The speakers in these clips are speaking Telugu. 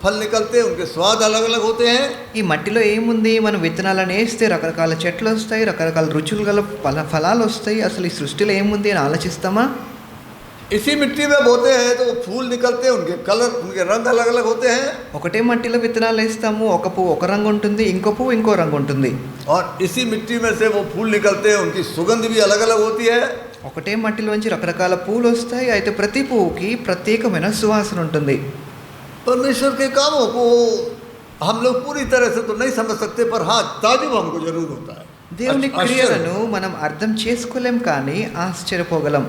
फल निकलते हैं, उनके स्वाद अलग अलग होते हैं। ఈ మట్టిలో ఏముంది, మనం విత్తనాలను వేస్తే రకరకాల చెట్లు వస్తాయి, రకరకాల రుచులు గల ఫలాలు వస్తాయి. అసలు ఈ సృష్టిలో ఏముంది అని ఆలోచిస్తామా? इसी मिट्टी में बोते हैं तो फूल निकलते हैं, उनके कलर, उनके रंग अलग अलग होते हैं। ఒకటే మట్టిలో విత్తనాలు వేస్తాము, ఒక పువ్వు ఒక రంగు ఉంటుంది, ఇంకో పువ్వు ఇంకో రంగు ఉంటుంది. और इसी मिट्टी में से वो फूल निकलते हैं, उनकी सुगंध भी अलग अलग होती है। ఒకటే మట్టిలోంచి రకరకాల పువ్వులు వస్తాయి, అయితే ప్రతి పువ్వుకి ప్రత్యేకమైన సువాసన ఉంటుంది. परमेश्वर के कामों को हम लोग पूरी तरह से तो नहीं समझ सकते, पर हाँ ताजुब हमको जरूर होता है। దేవుని క్రియలను మనం అర్థం చేసుకోలేం, కానీ ఆశ్చర్యపోగలం.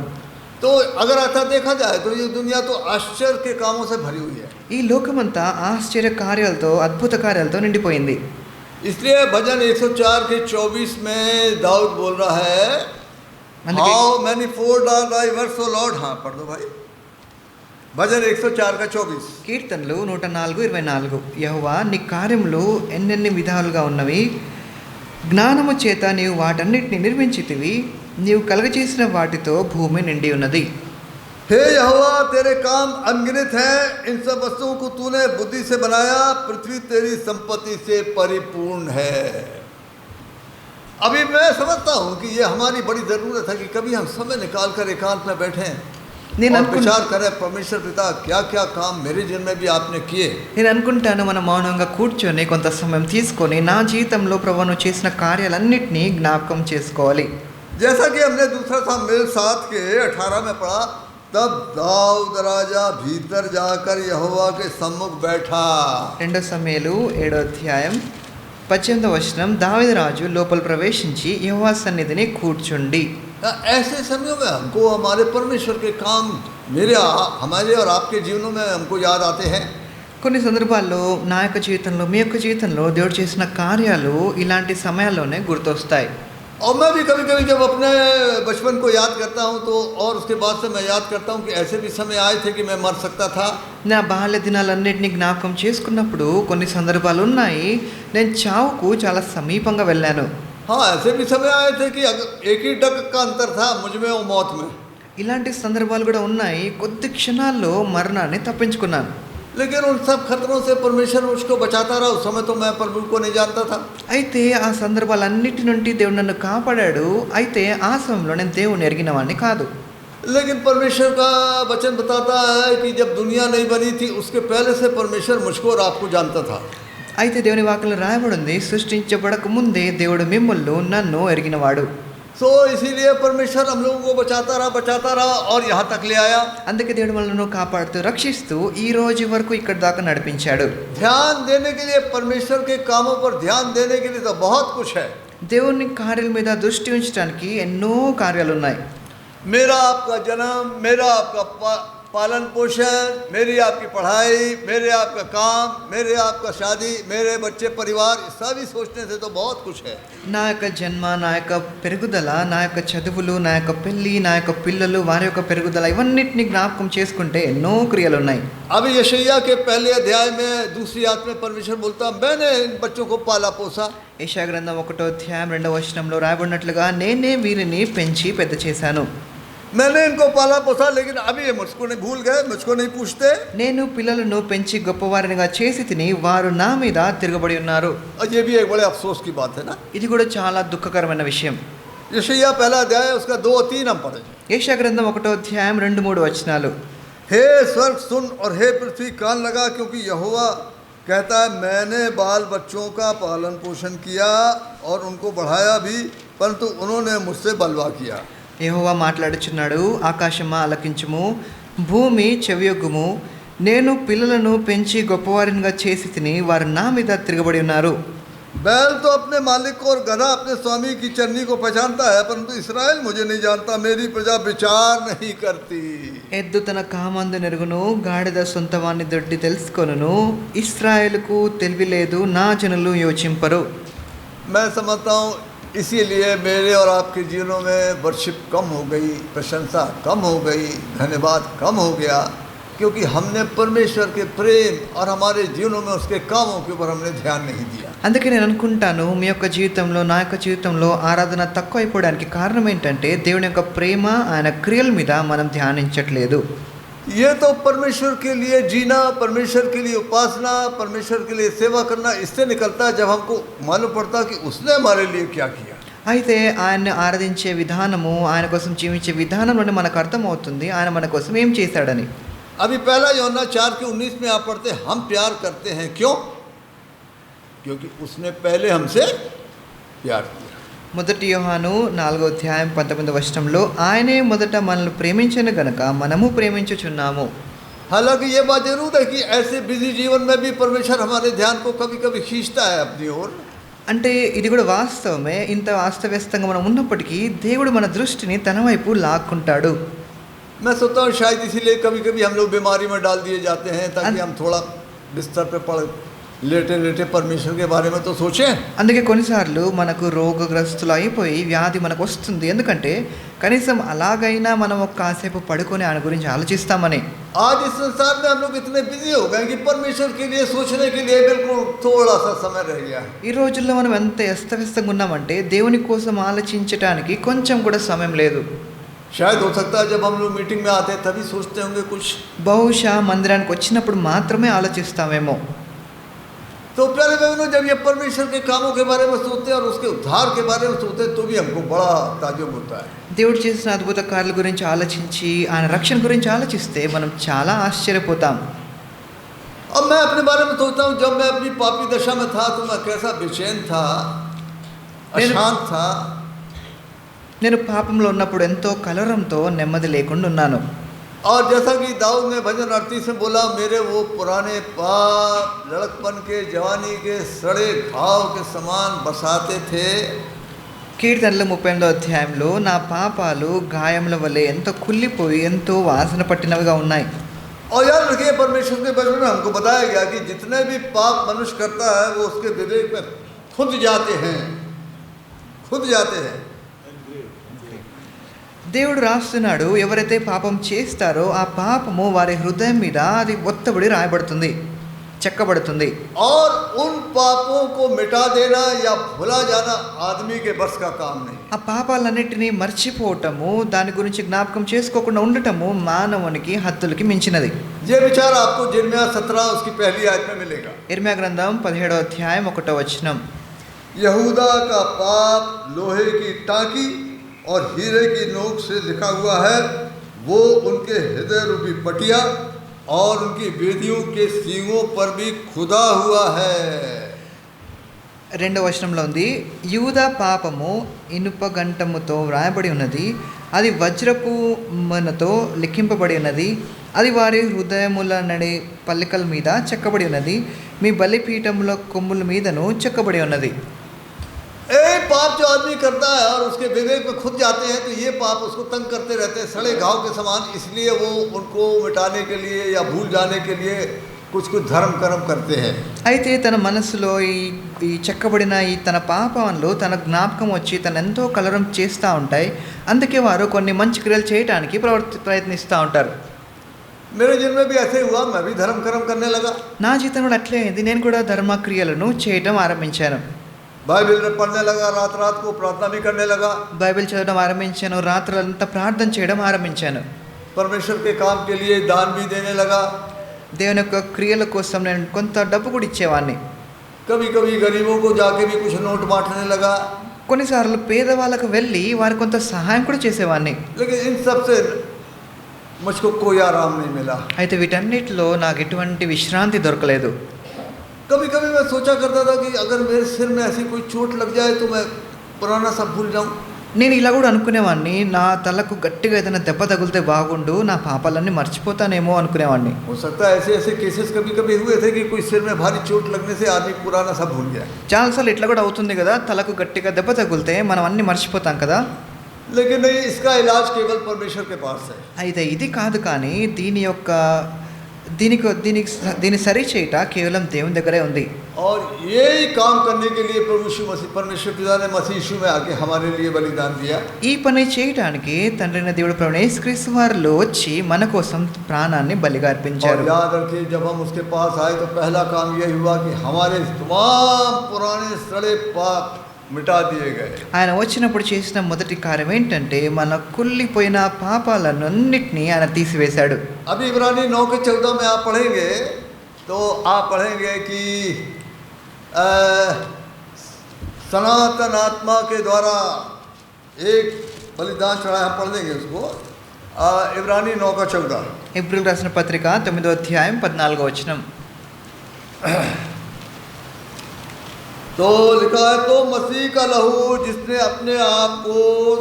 तो अगर ऐसा देखा जाए तो ये दुनिया तो आश्चर्य के कामों से भरी हुई है। ఈ లోకమంతా ఆశ్చర్య కార్యాలతో, అద్భుత కార్యాలతో నిండిపోయింది. इसलिए भजन 104 के 24 में दाऊद बोल रहा है, how manifold are thy works O Lord। हाँ पढ़ दो भाई, भजन 104 का 24। కీర్తనలు 104:24. యెహోవా నీ కార్యములు ఎన్నెన్ని విధాలుగా ఉన్నవి, జ్ఞానము చేత నీవు వాటన్నిటిని నిర్మించితివి, నీవు కలగచేసిన వాటితో భూమి నిండి ఉన్నది. हे यहोवा तेरे काम अनगिनत हैं, इन सब वस्तुओं को तूने बुद्धि से बनाया, पृथ्वी तेरी संपत्ति से परिपूर्ण है। अभी मैं समझता हूँ कि ये हमारी बड़ी ज़रूरत है कि कभी हम समय निकाल कर एकांत में बैठें और विचार करें, परमेश्वर पिता क्या क्या काम मेरे जीवन में भी आपने किए। నేను అనుకుంటాను, మనం మౌనంగా కూర్చొని కొంత సమయం తీసుకొని నా జీవితంలో ప్రభువు నువ్వు చేసిన కార్యాలన్నింటినీ జ్ఞాపకం చేసుకోవాలి. जैसा कि हमने दूसरा सामुएल 7 के 18 में पढ़ा, तब दाऊद राजा भीतर जाकर यहोवा के सम्मुख बैठा। 2 సమూయేలు 7:18 దావీదు రాజు లోపల ప్రవేశించి యెహోవా సన్నిధిని కూర్చుండి. ऐसे समयों में हमको हमारे परमेश्वर के काम हमारे और आपके जीवनों में हमको याद आते हैं। కొన్ని సందర్భాల్లో నా యొక్క జీవితంలో, మీ యొక్క జీవితంలో దేవుడు చేసిన కార్యాలు ఇలాంటి సమయాల్లోనే గుర్తొస్తాయి. और मैं भी कभी कभी जब अपने बचपन को याद करता हूँ तो और उसके बाद से मैं याद करता हूँ कि ऐसे भी समय आए थे कि मैं मर सकता था। నా బాల్య దినాలన్నింటినీ జ్ఞాపకం చేసుకున్నప్పుడు కొన్ని సందర్భాలు ఉన్నాయి, నేను చావుకు చాలా సమీపంగా వెళ్ళాను. हाँ, ऐसे भी समय आए थे कि एक ही डग का अंतर था मुझ में और मौत में। ఇలాంటి సందర్భాలు కూడా ఉన్నాయి, కొద్ది క్షణాల్లో మరణాన్ని తప్పించుకున్నాను. लेकिन उन सब खतरों से परमेश्वर मुझको बचाता रहा। उस समय तो मैं प्रभु को नहीं जानता था। అయితే ఆ సందర్భాలన్నిటి నుండి దేవుడు నన్ను కాపాడాడు. అయితే ఆ సమయంలో నేను దేవుని ఎరిగిన వాడిని కాదు. लेकिन परमेश्वर का वचन बताता है कि जब दुनिया नहीं बनी थी उसके पहले से परमेश्वर मुझको और आपको जानता था। అయితే దేవుని వాక్యంలో రాయబడింది, సృష్టించబడక ముందే దేవుడు మిమ్మల్ని నన్ను ఎరిగినవాడు. सो इसीलिए परमेश्वर हम लोगों को बचाता रहा और यहाँ तक ले आया। అందుకే దేవుడు మనల్ని కాపాడుతూ, రక్షిస్తూ ఈ రోజు వరకు ఇక్కడ దాకా నడిపించాడు. ध्यान देने के लिए, परमेश्वर के कामों पर ध्यान देने के लिए तो बहुत कुछ है। దేవుని కార్యాల మీద దృష్టి ఉంచడానికి ఎన్నో కార్యాలు ఉన్నాయి. मेरा आपका जन्म, मेरा आपका पालन पोषण, मेरी आपकी पढ़ाई, मेरे आपका काम, मेरे आपका शादी, मेरे बच्चे, परिवार, सभी सोचने से तो बहुत कुछ है। నా యొక్క జన్మ, నా యొక్క పెరుగుదల, నా యొక్క చదువులు, నా యొక్క పెళ్ళి, నా యొక్క పిల్లలు, వారి యొక్క పెరుగుదల, ఇవన్నిటిని జ్ఞాపకం చేసుకుంటే ఎన్నో క్రియలు ఉన్నాయి. अभी यशायाह के पहले अध्याय में दूसरी आयत में परमेश्वर बोलता, मैंने इन बच्चों को पाला पोसा। యెషయా గ్రంథం 1:2 రాయబడినట్లుగా, నేనే వీరిని పెంచి పెద్ద చేశాను. मैंने इनको पाला पोसा, लेकिन अभी ये मुझको नहीं भूल गए, मुझको नहीं पूछते। నేను పిల్లలను పెంచి గొప్పవారినిగా చేసి తిని వారు నా మీద తిరగబడి ఉన్నారు. और ये भी एक बड़े अफसोस की बात है ना। ఇది కూడా చాలా దుఃఖకరమైన విషయం. यशायाह पहला अध्याय उसका 2 और 3 हम पढ़े। యెషయా గ్రంథం 1:2-3 हे स्वर्ग सुन और हे पृथ्वी कान लगा, क्योंकि यहोवा कहता है, मैंने बाल बच्चों का पालन पोषण किया और उनको बढ़ाया भी, परंतु उन्होंने मुझसे बलवा किया। యెహోవా మాట్లాడుచున్నాడు, ఆకాశమా ఆలకించుము, భూమి చెవియొగ్గుము, నేను పిల్లలను పెంచి గొప్పవారినిగా చేసి తిని వారు నా మీద తిరగబడి ఉన్నారు. बैल तो अपने मालिक को और गधा अपने स्वामी की चरनी को पहचानता है, परंतु इस्राएल मुझे नहीं जानता, मेरी प्रजा विचार नहीं करती। ఎద్దు తన కామందు నెరుగును, గాడిద సొంతవాన్ని దొడ్డి తెలుసుకొనును, ఇశ్రాయేలుకు తెలివి లేదు, నా జనులు యోచింపరు. मैं समझता हूँ इसीलिए मेरे और आपके जीवनों में वर्शिप कम हो गई, प्रशंसा कम हो गई, धन्यवाद कम हो गया, क्योंकि हमने परमेश्वर के प्रेम और हमारे जीवनों में उसके कामों के ऊपर हमने ध्यान नहीं दिया। అందుకే నేను అనుకుంటాను, మీ యొక్క జీవితంలో, నా యొక్క జీవితంలో ఆరాధన తక్కువ అయిపోవడానికి కారణం ఏంటంటే దేవుని యొక్క ప్రేమ, ఆయన క్రియల మీద మనం ధ్యానించట్లేదు. ये तो परमेश्वर के लिए जीना, परमेश्वर के लिए उपासना, परमेश्वर के लिए सेवा करना इससे निकलता है जब हमको मालूम पड़ता कि उसने हमारे लिए क्या किया। అయితే ఆయన్ని ఆరాధించే విధానము, ఆయన కోసం జీవించే విధానంలోనే మనకు అర్థమవుతుంది ఆయన మన కోసం ఏం చేశాడని. अभी पहला यूहन्ना 4:19 में आप पढ़ते हम प्यार करते हैं क्यों? क्योंकि उसने पहले हमसे प्यार किया। మొదటి యోహాను 4:19 ఆయనే మొదట మనల్ని ప్రేమించెను గనుక మనము ప్రేమించుచున్నాము. हालांकि ये बात जरूर है कि ऐसे बिजी जीवन में भी परमेश्वर हमारे ध्यान को कभी कभी खींचता है अपनी ओर। అంటే ఇది కూడా వాస్తవమే. ఇంత వాస్తవ్యస్తంగా మనం ఉన్నప్పటికీ దేవుడు మన దృష్టిని తన వైపు లాక్కుంటాడు. मैं सोचता हूँ शायद इसीलिए कभी कभी हम लोग बीमारी में डाल दिए जाते हैं ताकि हम थोड़ा बिस्तर पे पड़ लेटे लेटे परमेश्वर के बारे में तो सोचें। అందుకే కొన్నిసార్లు మనకు రోగగ్రస్తులు అయిపోయి వ్యాధి మనకు వస్తుంది. ఎందుకంటే కనీసం అలాగైనా మనం కాసేపు పడుకొని ఆయన గురించి ఆలోచిస్తామని. आज इस संसार में हम लोग इतने बिजी हो गए कि परमेश्वर के लिए सोचने के लिए बिल्कुल थोड़ा सा समय रह गया। ఈ రోజుల్లో మనం ఎంత అస్తవ్యస్తంగా ఉన్నామంటే దేవుని కోసం ఆలోచించడానికి కొంచెం కూడా సమయం లేదు. शायद हो सकता है जब हम लोग मीटिंग में आते हैं तभी सोचते होंगे कुछ। బహుశా మందిరానికి వచ్చినప్పుడు మాత్రమే ఆలోచిస్తామేమో. तो प्यारे बहनों, जब ये परमेश्वर के कामों के बारे में सोचते हैं और उसके उद्धार के बारे में सोचते हैं तो भी हमको बड़ा ताज्जुब होता है। దేవుడు చేసిన అద్భుత కార్యాల గురించి ఆలోచించి ఆయన రక్షణ గురించి ఆలోచిస్తే మనం చాలా ఆశ్చర్యపోతాం. अब मैं अपने बारे में सोचता हूँ, जब मैं अपनी पापी दशा में था तो मैं कैसा बेचैन था, अशांत था। నేను పాపంలో ఉన్నప్పుడు ఎంతో కలవరంతో నెమ్మది లేకుండా ఉన్నాను. और जैसा कि दाऊद ने भजन 38 में बोला, मेरे वो पुराने पाप लड़कपन के जवानी के सड़े घाव के समान बसाते थे। కీర్తనలు 38 నా పాపాలు గాయముల వలె ఎంతో కుళ్ళిపోయి ఎంతో వాసన పట్టినవిగా ఉన్నాయి. और याद रखिए, परमेश्वर के वचन में हमको बताया गया कि जितने भी पाप मनुष्य करता है वो उसके विवेक में खुद जाते हैं। దేవుడు రాస్తున్నాడు, ఎవరైతే పాపం చేస్తారో ఆ పాపము వారి హృదయం మీద అది ఒత్తబడి రాయబడుతుంది, చెక్కబడుతుంది. और उन पापों को मिटा देना या भुला जाना आदमी के बस का काम नहीं। ఆ పాపాలన్నిటినీ మర్చిపోవటము, దాని గురించి జ్ఞాపకం చేసుకోకుండా ఉండటము మానవునికి హద్దులకి మించినది. ये विचार आपको यिर्मयाह 17 उसकी पहली आयत में मिलेगा। ఇర్మీయా గ్రంథం 17:1 यहूदा का पाप लोहे की टांकी और हीरे की नोक से लिखा हुआ है, वो उनके हृदय रूपी पटिया और उनकी वेदियों के सींगों पर भी खुदा हुआ है। 2 ఉంది, యూదా పాపము ఇనుప గంటముతో వ్రాయబడి ఉన్నది, అది వజ్రపు మనతో లిఖింపబడి ఉన్నది, అది వారి హృదయముల నడి పల్లికల మీద చెక్కబడి ఉన్నది, మీ బలిపీఠముల కొమ్ముల మీదను చెక్కబడి ఉన్నది. एक पाप जो आदमी करता है और उसके विवेक में खुद जाते हैं तो ये पाप उसको तंग करते रहते हैं सड़े घाव के समान। इसलिए वो उनको मिटाने के लिए या भूल जाने के लिए कुछ धर्म कर्म करते हैं। అయితే తన మనసులో ఈ చెక్కబడిన ఈ తన పాపంలో తన జ్ఞాపకం వచ్చి తన ఎంతో కలవరం చేస్తూ ఉంటాయి. అందుకే వారు కొన్ని మంచి క్రియలు చేయడానికి ప్రయత్నిస్తూ ఉంటారు. मेरे जीवन में भी ऐसे हुआ, मैं भी धर्म कर्म करने लगा। నా జీవితంలో అట్లే అయింది. నేను కూడా ధర్మక్రియలను చేయటం ఆరంభించాను. बाइबल पढ़ने लगा, रात रात को प्रार्थना भी करने लगा। బైబిల్ చదవడం ఆరంభించాను, రాత్రులంతా ప్రార్థన చేయడం ఆరంభించాను. परमेश्वर के काम के लिए दान भी देने लगा। దేవుని యొక్క క్రియల కోసం నేను కొంత డబ్బు కూడా ఇచ్చేవాడిని. कभी कभी गरीबों को जाके भी कुछ नोट बांटने लगा। కొన్నిసార్లు పేదవాళ్ళకు వెళ్ళి వారి కొంత సహాయం కూడా చేసేవాడిని. लेकिन इन सब से मुझको कोई आराम नहीं मिला। అయితే వీటన్నిటిలో నాకు ఎటువంటి విశ్రాంతి దొరకలేదు. कभी कभी मैं सोचा करता था कि अगर मेरे सिर में ऐसी कोई चोट लग जाए तो मैं पुराना सब भूल जाऊं। నేను ఇలా కూడా అనుకునేవాడిని, నా తలకు గట్టిగా ఏదైనా దెబ్బ తగిలితే బాగుండు, నా పాపాలన్నీ మర్చిపోతానేమో అనుకునేవాడిని. हो सकता है ऐसे ऐसे केसेस कभी कभी हुए थे कि कोई सिर में भारी चोट लगने से आदमी पुराना सब भूल गया। చాలాసార్లు ఇట్లా కూడా అవుతుంది కదా, తలకు గట్టిగా దెబ్బ తగిలితే మనం అన్నీ మర్చిపోతాం కదా. लेकिन नहीं, इसका इलाज केवल परमेश्वर के पास है। అయితే ఇది కాదు, కానీ దీని సరి చేయట కేవలం దేవుని దగ్గరే ఉంది. और यही काम करने के लिए परमेश्वर पिता ने मसीह यीशु में आके हमारे लिए बलिदान दिया। ఈ పని చేయడానికి తండ్రైన దేవుడు ప్రభువైన యేసుక్రీస్తు వారిలో వచ్చి మన కోసం ప్రాణాన్ని బలిగా అర్పించారు. और याद रखिए, जब हम उसके पास आए तो पहला काम यही हुआ कि हमारे तमाम पुराने सड़े पाप मिटा दिए गए। ఆయన వచ్చినప్పుడు చేసిన మొదటి కార్యం ఏంటంటే మన కుళ్ళిపోయిన పాపాలన్నింటినీ ఆయన తీసివేశాడు. अभी इब्रानी 9:14 में आप पढ़ेंगे तो आप पढ़ेंगे कि सनातन आत्मा के द्वारा एक बलिदान चढ़ाया, हम पढ़ देंगे उसको। इब्रानी 9:14। ఏప్రిల్ రాసిన పత్రిక 9వ అధ్యాయం 14వ వచనం. तो लिखा है, तो मसीह का लहू जिसने अपने आप को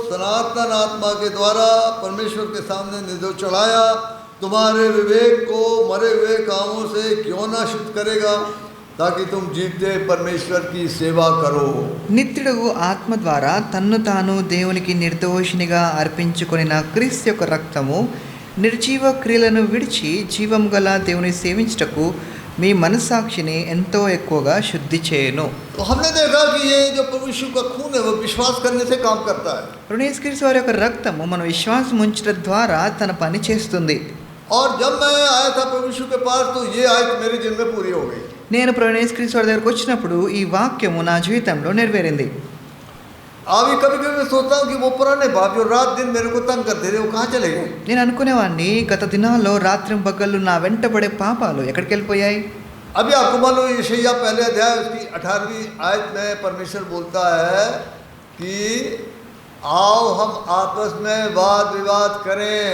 सनातन आत्मा के द्वारा परमेश्वर के सामने निर्दोष चढ़ाया, तुम्हारे विवेक को मरे हुए कामों से क्यों ना शुद्ध करेगा, ताकि तुम जीते परमेश्वर की सेवा करो। నిత్యుడు ఆత్మ ద్వారా తన్ను తాను దేవునికి నిర్దోషినిగా అర్పించుకొనిన క్రీస్తు యొక్క రక్తము నిర్జీవ క్రియలను విడిచి జీవం గల దేవుని సేవించుటకు మీ మనస్సాక్షిని ఎంతో ఎక్కువగా శుద్ధి చేయును. तो हमने देखा कि ये जो प्रभु यीशु का खून है वो विश्वास करने से काम करता है। యేసుక్రీస్తు వారి యొక్క రక్తము మన విశ్వాసం ఉంచడం ద్వారా తన పని చేస్తుంది. और जब मैं आया था प्रभु यीशु के पास तो ये आयत मेरे जीवन में पूरी हो गई। నేను యేసుక్రీస్తు వారి దగ్గరకు వచ్చినప్పుడు ఈ వాక్యము నా జీవితంలో నెరవేరింది. अभी कभी कभी मैं सोचता हूँ कि वो पुराने बाप जो रात दिन मेरे को तंग करते थे वो कहाँ चले गए। నేను అనుకునేవాడిని గత దినాల్లో రాత్రి పగళ్ళు నా వెంటబడే పాపాలు ఎక్కడికి వెళ్ళిపోయాయి. अभी आपको मालूम यशायाह पहले अध्याय उसकी 18वीं आयत में परमेश्वर बोलता है कि आओ हम आपस में वाद विवाद करें,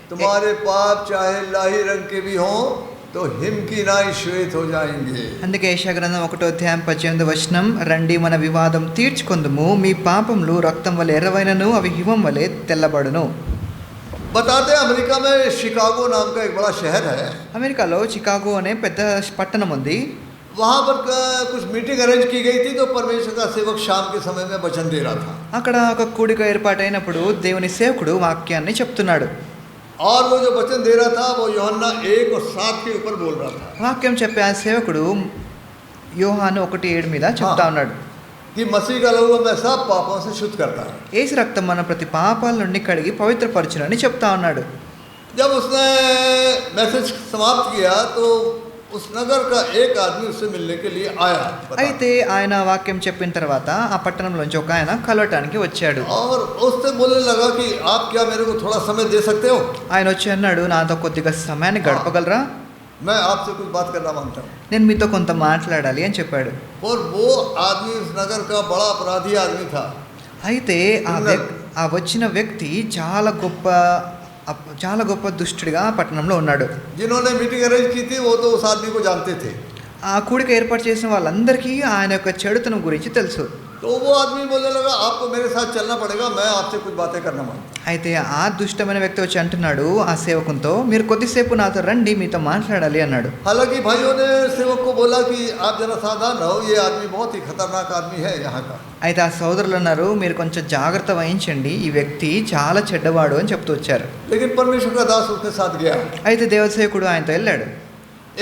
तुम्हारे पाप चाहे लाही रंग के भी हों तो हिम की नाई श्वेत हो जाएंगे। అందుకే యెషయా గ్రంథం 1వ అధ్యాయం 18వ వచనం, రండి మన వివాదం తీర్చుకొందుము, మీ పాపములు రక్తం వలె ఎర్రవైనను అవి హిమం వలె తెల్లబడును. बताते हैं अमेरिका में शिकागो नाम का एक बड़ा शहर है। అమెరికాలో చికాగో అనే పెద్ద పట్టణం ఉంది. वहाँ पर कुछ मीटिंग अरेंज की गई थी, तो परमेश्वर का सेवक शाम के समय में वचन दे रहा था। అక్కడ ఒక కూడిక ఏర్పాటైనప్పుడు దేవుని సేవకుడు వాక్యాన్ని చెప్తున్నాడు. और वो जो वचन दे रहा था वो यूहन्ना 1:7 के ऊपर बोल रहा था వాక్యం చెప్పే ఆ సేవకుడు యోహాను 1:7 మీద చెప్తా ఉన్నాడు कि मसीह का लहू हमें सब पापों से शुद्ध करता है। యేసు రక్తం మన ప్రతి పాపాల నుండి కడిగి పవిత్రపరచునని చెప్తా ఉన్నాడు. जब उसने मैसेज समाप्त किया तो उस नगर का एक आदमी उससे मिलने के लिए आया। అయితే ఆయన వాక్యం చెప్పిన తర్వాత ఆ పట్టణంలోంచి ఒక ఆయన కలవటానికి వచ్చాడు. और उससे बोलने लगा कि आप क्या मेरे को थोड़ा समय दे सकते हो। ఆయన వచ్చి అన్నాడు, నాతో కొద్దిగా సమయాన్ని గడపగలరా, मैं आपसे कुछ बात करना मांगता हूँ। నేను మీతో కొంత మాట్లాడాలి అని చెప్పాడు. और वो आदमी उस नगर का बड़ा अपराधी आदमी था। అయితే ఆ వచ్చిన వ్యక్తి చాలా గొప్ప దుష్టుడిగా ఆ పట్టణంలో ఉన్నాడు. जिन्होंने मीटिंग अरेंज की थी वो तो उस आदमी को जानते थे। ఆ కూడిక ఏర్పాటు చేసిన వాళ్ళందరికీ ఆయన యొక్క చెడుతనం గురించి తెలుసు. तो वो आदमी बोलने लगा, आपको मेरे साथ चलना पड़ेगा, मैं आपसे कुछ बातें करना मांगता हूं। అయితే ఆ దుష్టమైన వ్యక్తి వచ్చి అంటున్నాడు ఆ సేవకునితో, మీరు కొద్దిసేపు నాతో రండి, మీతో మాట్లాడాలి అన్నాడు. हालांकि भाइयों ने सेवक को बोला कि आप जरा सावधान रहो, ये आदमी बहुत ही खतरनाक आदमी है यहाँ का। అయితే ఆ సోదరులు అన్నారు, మీరు కొంచెం జాగ్రత్త వహించండి, ఈ వ్యక్తి చాలా చెడ్డవాడు అని చెప్తూ వచ్చారు. लेकिन परमेश्वर का दास उसके साथ गया। అయితే దేవసేవకుడు ఆయనతో వెళ్ళాడు.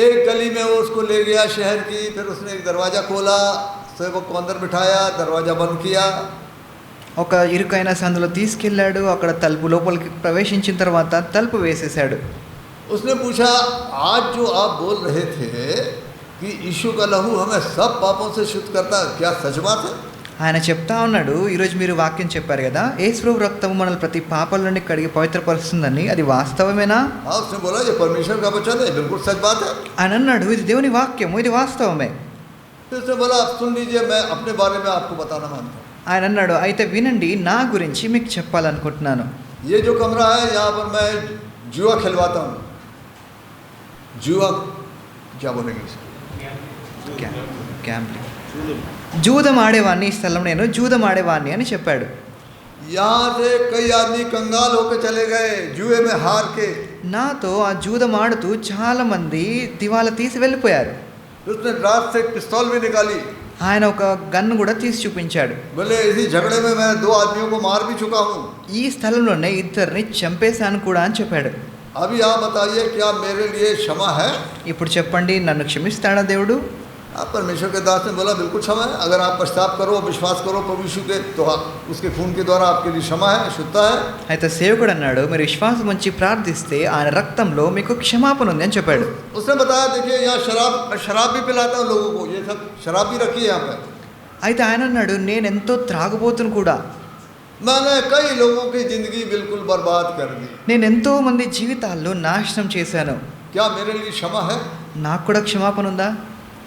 एक गली में वो उसको ले गया शहर की, फिर उसने एक दरवाज़ा खोला, सेवक को अंदर बिठाया, दरवाज़ा बंद किया। ఒక ఇరుకైన సందులో తీసుకెళ్ళాడు. అక్కడ తలుపు లోపలికి ప్రవేశించిన తర్వాత తలుపు వేసేశాడు. उसने पूछा, आज जो आप बोल रहे थे कि यीशु का लहू हमें सब पापों से शुद्ध करता है, क्या सच बात है? ఆయన చెప్తా ఉన్నాడు, ఈరోజు మీరు వాక్యం చెప్పారు కదా, యేసు రక్తము మనల్ని ప్రతి పాపాల నుండి కడిగి పవిత్రపరుస్తుందని, అది వాస్తవమేనా? हाँ, उसने बोला ये परमेश्वर का वचन है, बिल्कुल सच बात है। ఆయన అన్నాడు, ఇది దేవుని వాక్యము, ఇది వాస్తవమే. फिर उसने बोला, आप सुन लीजिए, मैं अपने बारे में आपको बताना मांगता हूँ। ఆయన అన్నాడు, అయితే వినండి, నా గురించి మీకు చెప్పాలనుకుంటున్నాను. ये जो कमरा है यहाँ पर मैं जुआ खिलवाता हूँ। जुआ क्या बोलेंगे इसको? గ్యాంబ్లింగ్, జూదం ఆడేవాడిని, ఈ స్థలంలో నేను జూదం ఆడేవాడిని అని చెప్పాడు. यहाँ से कई आदमी कंगाल होकर चले गए जुए में हार के। నాతో ఆ జూదం ఆడుతూ చాలా మంది దివాలా తీసి వెళ్ళిపోయారు. उसने रात से एक पिस्तौल भी निकाली। ఆయన ఒక గన్ను కూడా తీసి చూపించాడు. बोले इसी झगड़े में मैं 2 आदमियों को मार भी चुका हूँ। ఈ స్థలంలోనే ఇద్దరిని చంపేశాను కూడా అని చెప్పాడు. अभी आप बताइए, क्या मेरे लिए क्षमा है? ఇప్పుడు చెప్పండి, నన్ను క్షమిస్తాడా దేవుడు? आप परमेश्वर के दास ने बोला, बिल्कुल क्षमा है। अगर आप पश्चाताप करो, विश्वास करो प्रभु यीशु के, तो उसके खून के द्वारा आपके लिए क्षमा है, शुद्धता है। అయితే సేవకుడు అన్నాడు, మీరు విశ్వాసం ఉంచి ప్రార్థిస్తే ఆయన రక్తంలో మీకు క్షమాపణ ఉంది అని చెప్పాడు. उसने बताया, देखिए यहाँ शराब भी पिलाता हूँ लोगों को, ये सब शराब भी रखी है यहाँ पे। అయితే ఆయన అన్నాడు, నేనెంతో త్రాగుబోతును కూడా, मैंने कई लोगों की जिंदगी बिल्कुल बर्बाद कर दी। నేనెంతో మంది జీవితాల్లో నాశనం చేశాను. क्या मेरे लिए क्षमा है? నాకు కూడా క్షమాపణ ఉందా?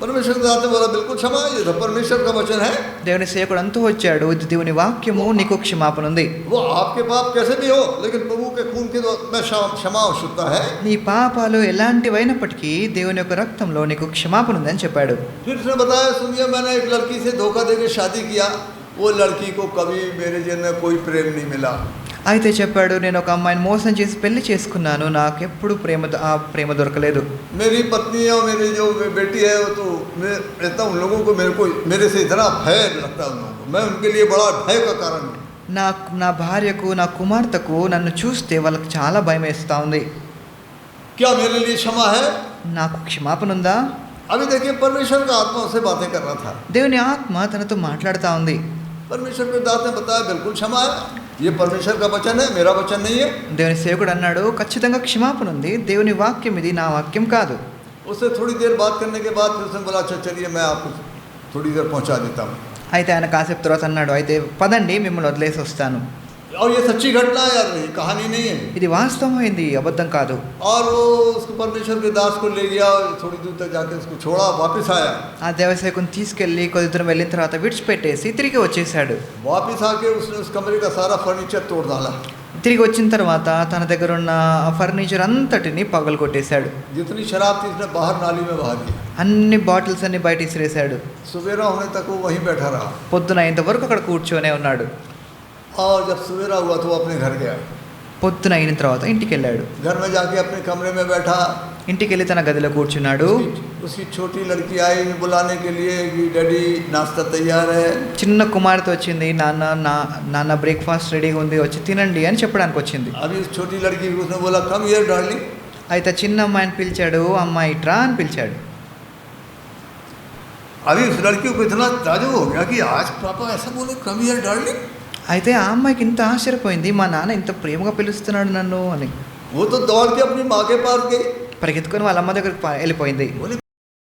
परमेश्वर के साथ बोला बिल्कुल क्षमा है, ये तो परमेश्वर का वचन है। దేవుని సేవకుడు అంటూ వచ్చాడు, ఇది దేవుని వాక్యము, నీకు క్షమాపణ ఉంది. वो आपके पाप कैसे भी हो, लेकिन प्रभु के खून के में क्षमा और शुद्धता है। నీ పాపాలు ఎలాంటివైనప్పటికీ దేవుని యొక్క రక్తంలో నీకు క్షమాపణ ఉంది అని చెప్పాడు. फिर उसने बताया, सुनिए, मैंने एक लड़की से धोखा देके शादी किया, वो लड़की को कभी मेरे जीवन में कोई प्रेम नहीं मिला। అయితే చెప్పాడు, నేను ఒక అమ్మాయిని మోసం చేసి పెళ్లి చేసుకున్నాను, నాకెప్పుడు ప్రేమ దొరకలేదు. मेरी पत्नी और मेरी जो बेटी है, वो तो मैं कहता हूँ, उन लोगों को मेरे से इतना भय लगता है, उन लोगों को मैं उनके लिए बड़ा भय का कारण हूँ। నా భార్యకు, నా కుమార్తెకు నన్ను చూస్తే వాళ్ళకి చాలా భయం వేస్తూ ఉంది. क्या मेरे लिए क्षमा है? నాకు క్షమాపణ ఉందా? अभी देखिए, परमेश्वर का आत्मा उससे बातें कर रहा था। దేవుని ఆత్మ తనతో మాట్లాడుతూ ఉంది. परमेश्वर के दास ने बताया बिल्कुल क्षमा है, ये परमेश्वर का वचन है, मेरा वचन नहीं है। దేవుని సేవకుడు అన్నాడు, ఖచ్చితంగా క్షమాపణ ఉంది, దేవుని వాక్యం ఇది, నా వాక్యం కాదు. उससे थोड़ी देर बात करने के बाद फिर उसने बोला, अच्छा चलिए मैं आपको थोड़ी देर पहुंचा देता हूँ। అయితే ఆయన కాసేపు తర్వాత అన్నాడు, అయితే పదండి, మిమ్మల్ని వదిలేసి వస్తాను. और ये सच्ची घटना है यार, नहीं कहानी नहीं है। ఇది వాస్తవమైంది, అబద్ధం కాదు. और वो उसको परमेश्वर के दास को ले गया, थोड़ी दूर तक जाके उसको छोड़ा, वापस आया। ఆ దేవసేవకుని తీసుకెళ్ళి కొద్ది దూరం వెళ్ళిన తర్వాత విడిచిపెట్టేసి తిరిగి వచ్చేసాడు. वापस आके उसने उस कमरे का सारा फर्नीचर तोड़ डाला। తిరిగి వచ్చిన తర్వాత తన దగ్గర ఉన్న ఫర్నిచర్ అంతటిని పగలు కొట్టేశాడు. जितनी शराब थी उसने बाहर नाली में बहा दी। అన్ని బాటిల్స్ అన్ని బయట ఇసిరేశాడు. सवेरा होने तक वो वहीं बैठा रहा। పొద్దున ఇంతవరకు అక్కడ కూర్చొనే ఉన్నాడు. और जब सवेरा हुआ तो वो अपने घर गया। పొద్దున అయిన తర్వాత ఇంటికి వెళ్ళాడు. घर में जाके अपने कमरे में बैठा। ఇంటికి వెళ్ళి తన గదిలో కూర్చున్నాడు. उसकी छोटी लड़की आई बुलाने के लिए कि डैडी नाश्ता तैयार है। చిన్న కుమార్తె వచ్చింది, నాన్న బ్రేక్ఫాస్ట్ రెడీగా ఉంది, వచ్చి తినండి అని చెప్పడానికి వచ్చింది. अभी उस छोटी लड़की को उसने बोला, कम हियर डार्लिंग। అయితే చిన్న అమ్మాయిని పిలిచాడు, అమ్మాయి ట్రా అని పిలిచాడు. अभी उस लड़की को इतना ताजुब हो गया कि आज पापा ऐसा बोले, कम हियर डार्लिंग। అయితే ఆ అమ్మాయికి ఇంత ఆశ్చర్యపోయింది, మా నాన్న ఇంత ప్రేమగా పిలుస్తున్నాడు నన్ను అని. वो तो दौड़ के अपनी माँ के पास गई। పరిగెత్తుకొని వాళ్ళ అమ్మ దగ్గరికి వెళ్ళిపోయింది. बोले